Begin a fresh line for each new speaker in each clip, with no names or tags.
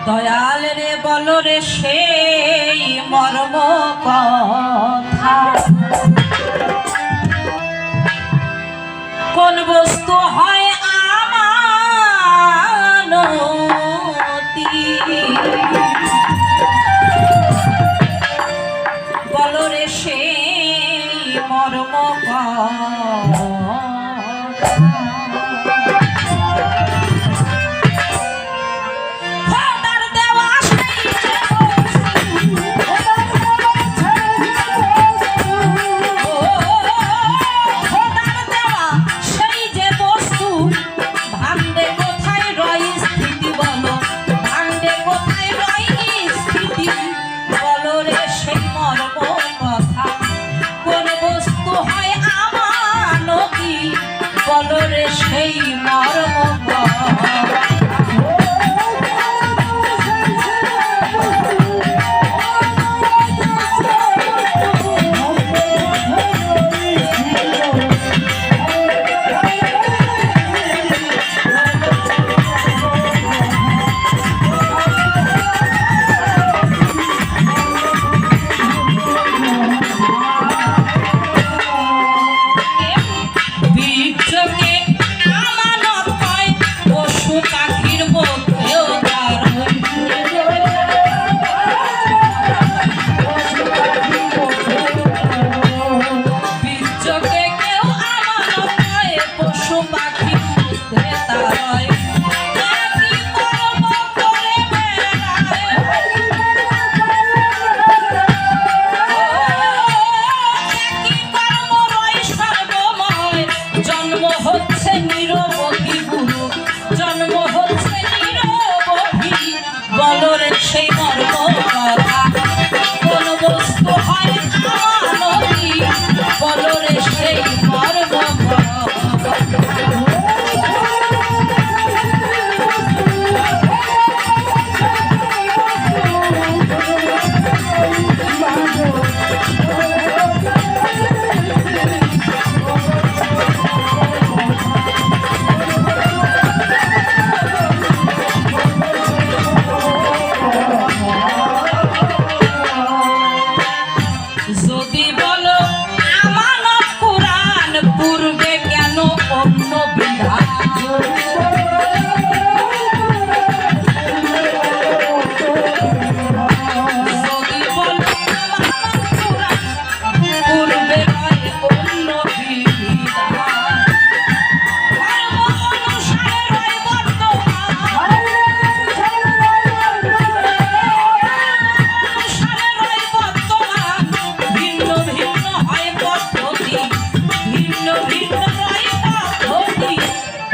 দয়াল রে বলো রে সেই মর্ম কথা, কোন বস্তু হয় আমানতি, বলো রে সেই মর্ম কথা। সেই মর্ম সেই মর্ম কথা, কোন বস্তু হয় আমানতি,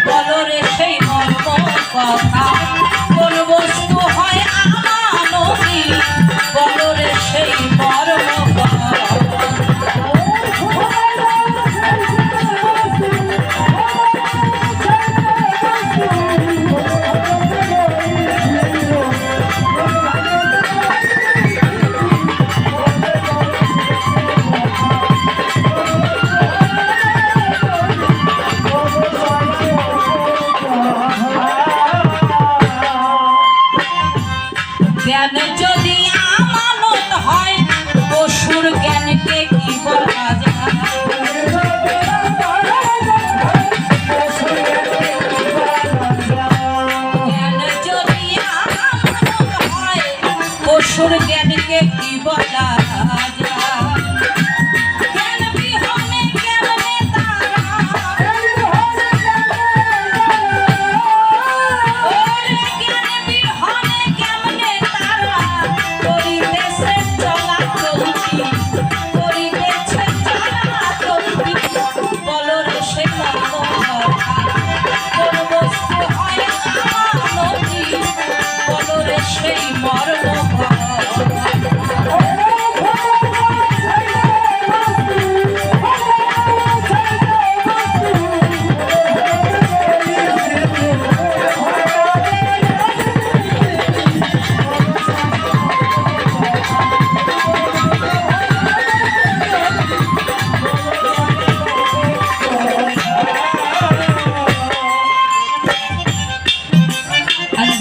বলো রে সেই মর্ম কথা, কোন বস্তু হয় আমানতি, বলো রে সেই মর্ম কথা।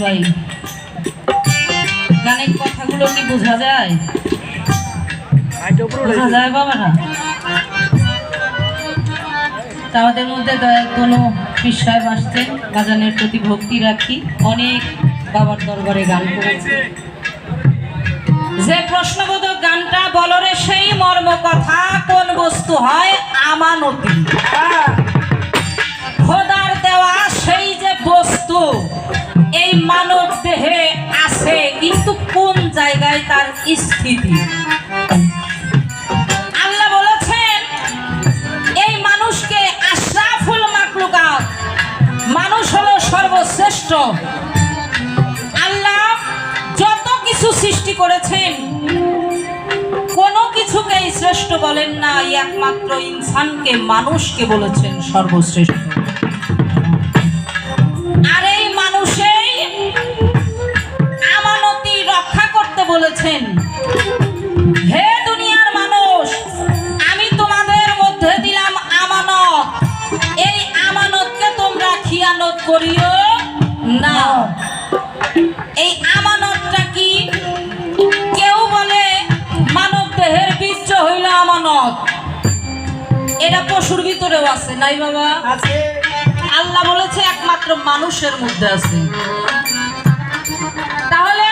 ভাই, গানের কথাগুলো কি বোঝা যায়? বোঝা যায় বাবারা? আমাদের মধ্যে দয়াল কোনো পীর সাহেব আসছেন, বাজানের প্রতি ভক্তি রাখি, অনেক বাবার দরবারে গান করেছে। যে প্রশ্নবোধক গানটা বলরে সেই মর্ম কথা, কোন বস্তু হয় আমানতি, খোদার দেওয়া সেই যে বস্তু এই মানব দেহে আছে, কিন্তু কোন জায়গায় তার স্থিতি। আল্লাহ বলেছেন এই মানুষকে আশরাফুল মাখলুকাত, মানুষ হলো সর্বশ্রেষ্ঠ। আল্লাহ যত কিছু সৃষ্টি করেছেন কোনো কিছুকেই শ্রেষ্ঠ বলেন না, একমাত্র ইনসানকে, মানুষকে বলেছেন সর্বশ্রেষ্ঠ। আর এই মানুষেই আমানতি রক্ষা করতে বলেছেন। হে দুনিয়ার মানুষ, আমি তোমাদের মধ্যে দিলাম আমানত, এই আমানতকে তোমরা খিয়ানত করিও না। এই আমানতটা কি? কেউ বলে মানব দেহের বীর্য হইল আমানত, এটা পশুর ভিতরেও আছে, নাই বাবা? আছে। আল্লাহ বলেছে একমাত্র মানুষের মধ্যে আছে। তাহলে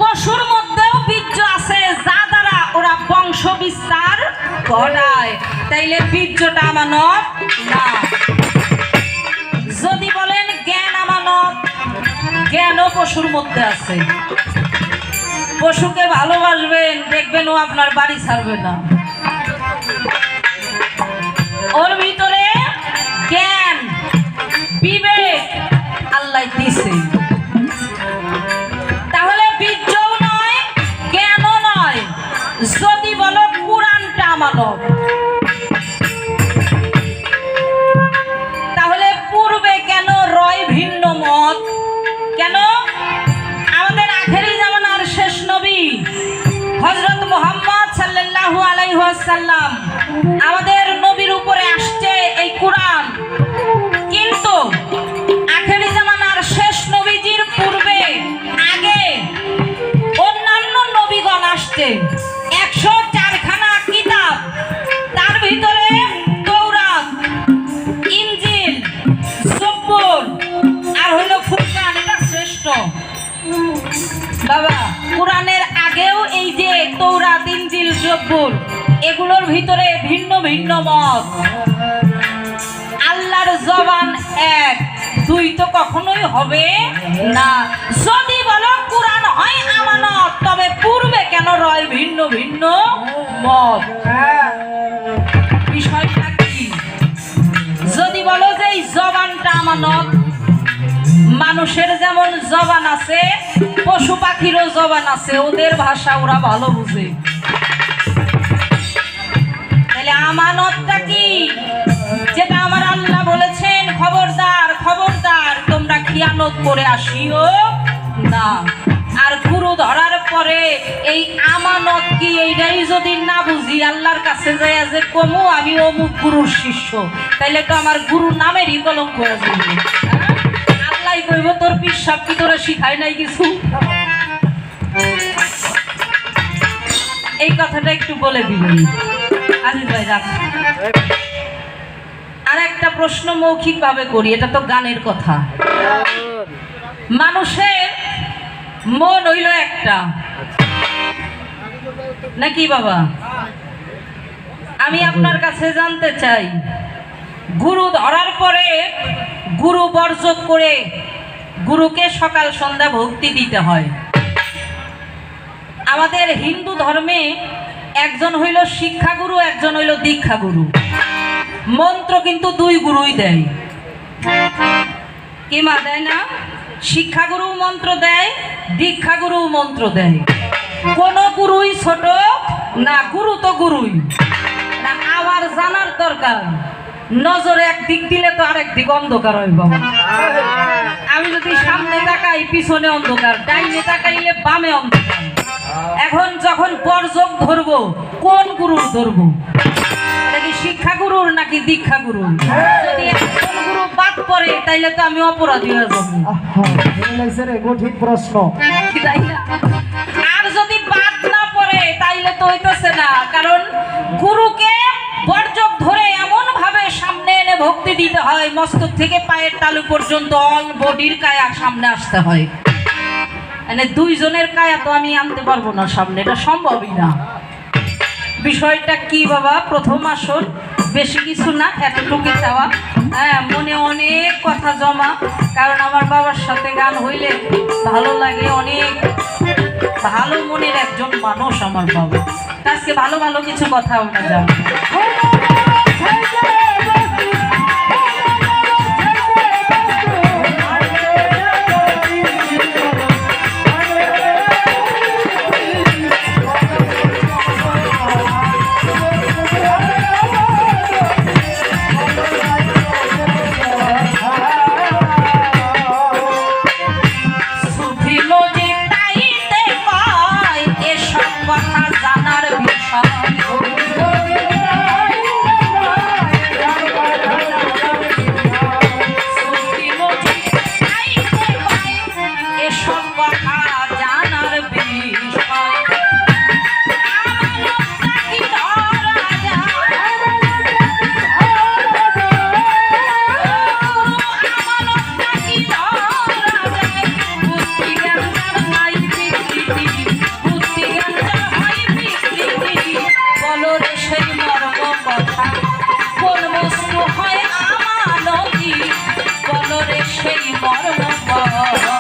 পশুর মধ্যেও বীর্য আছে, যা দ্বারা ওরা বংশ বিস্তার ঘটায়, তাইলে বীর্যটা আমানত না। যদি বলেন জ্ঞান আমানত, জ্ঞানও পশুর মধ্যে আছে। পশুকে ভালোবাসবেন, দেখবেন ও আপনার বাড়ি ছাড়বে না। ওর ভিতরে জ্ঞান বিবেক আল্লাহ দিছে। তাহলে বীর্যও নয়, জ্ঞানও নয়। যদি বলো কুরআনটা আমানত, তাহলে পূর্বে কেন রয় ভিন্ন মত? কেন? আমাদের আখেরি জামানার শেষ নবী হযরত মুহাম্মদ সাল্লাল্লাহু আলাইহি ওয়াসাল্লাম, আমাদের নবীর উপরে আসছে এই কুরআন, কিন্তু আখেরি জামানার শেষ নবীজির পূর্বে আগে অন্যান্য নবীগণ আসছে। 104 খানা কিতাব, তার ভিতরে তৌরাত, ইনজিল, জব্বুর আর হলো ফুরকান, এটা শ্রেষ্ঠ। বাবা, কোরআনের আগেও এই যে তৌরাত, ইনজিল, জব্বুর, এগুলোর ভিতরে ভিন্ন ভিন্ন মত। আল্লাহর জবান এক, দুই তো কখনোই হবে না। যদি বলো কোরআন হয় আমানত, তবে পূর্বে কেন রয় ভিন্ন ভিন্ন মত? বিষয়টা কি? যদি বলো যে এই জবানটা আমানত, মানুষের যেমন জবান আছে, পশু পাখিরও জবান আছে, ওদের ভাষা ওরা ভালো বুঝে। তাহলে আমানতটা কি? যেটা আমার আল্লাহ বলেছেন, খবরদার খবরদার তোমরা খিয়ানত করে আসিও না। আর গুরু ধরার পরে এই আমানত কি, এইটাই যদি না বুঝি, আল্লাহর কাছে যাই যে কমু আমি অমুক গুরুর শিষ্য, তাইলে তো আমার গুরু নামেরই কলঙ্ক হয়ে যাবে। আল্লাহ কইব তোর পিসাব কি তোরা শিখায় নাই কিছু? এই কথাটা একটু বলে দিবেন আজিজ ভাই। রাখ, আর একটা প্রশ্ন মৌখিক ভাবে করি, এটা তো গানের কথা। মানুষের মন হইল একটা, নাকি বাবা? আমি আপনার কাছে জানতে চাই, গুরু ধরার পরে গুরু বর্জন করে গুরুকে সকাল সন্ধ্যা ভক্তি দিতে হয়। আমাদের হিন্দু ধর্মে একজন হইল শিক্ষাগুরু, একজন হইল দীক্ষাগুরু। মন্ত্র কিন্তু দুই গুরুই দেয়, কি মা দেয় না? শিক্ষাগুরু মন্ত্র দেয়, দীক্ষাগুরু মন্ত্র দেয়। কোন গুরুই ছোট না, গুরু তো গুরুই। আমার জানার দরকার, নজরে একদিক দিলে তো আরেক দিক অন্ধকার হয় বাবা। আমি যদি সামনে তাকাই পিছনে অন্ধকার, ডাইনে তাকাইলে বামে অন্ধকার। এখন যখন বর্জক ধরবো, কোন গুরুর ধরবো? শিক্ষা গুরুর নাকি দীক্ষা গুরুর? যদি একজন গুরু বাদ পড়ে তাইলে তো আমি অপরাধী হয়ে যাবো।
কঠিন প্রশ্ন।
তাই না? আর যদি বাদ না পড়ে তাইলে তো হইতেছে না, কারণ গুরুকে বর্জক ধরে এমন ভাবে সামনে এনে ভক্তি দিতে হয়, মস্তক থেকে পায়ের তালু পর্যন্ত অল বডির কায়া সামনে আসতে হয়। মানে দুইজনের কায়া তো আমি আনতে পারবো না সামনে, এটা সম্ভবই না। বিষয়টা কি বাবা, প্রথম আসল, বেশি কিছু না, এতটুকু চাওয়া। হ্যাঁ, মনে অনেক কথা জমা, কারণ আমার বাবার সাথে গান হইলে ভালো লাগে, অনেক ভালো মনের একজন মানুষ আমার বাবা। আজকে ভালো ভালো কিছু কথা আমরা জানবো। সেই মর্ম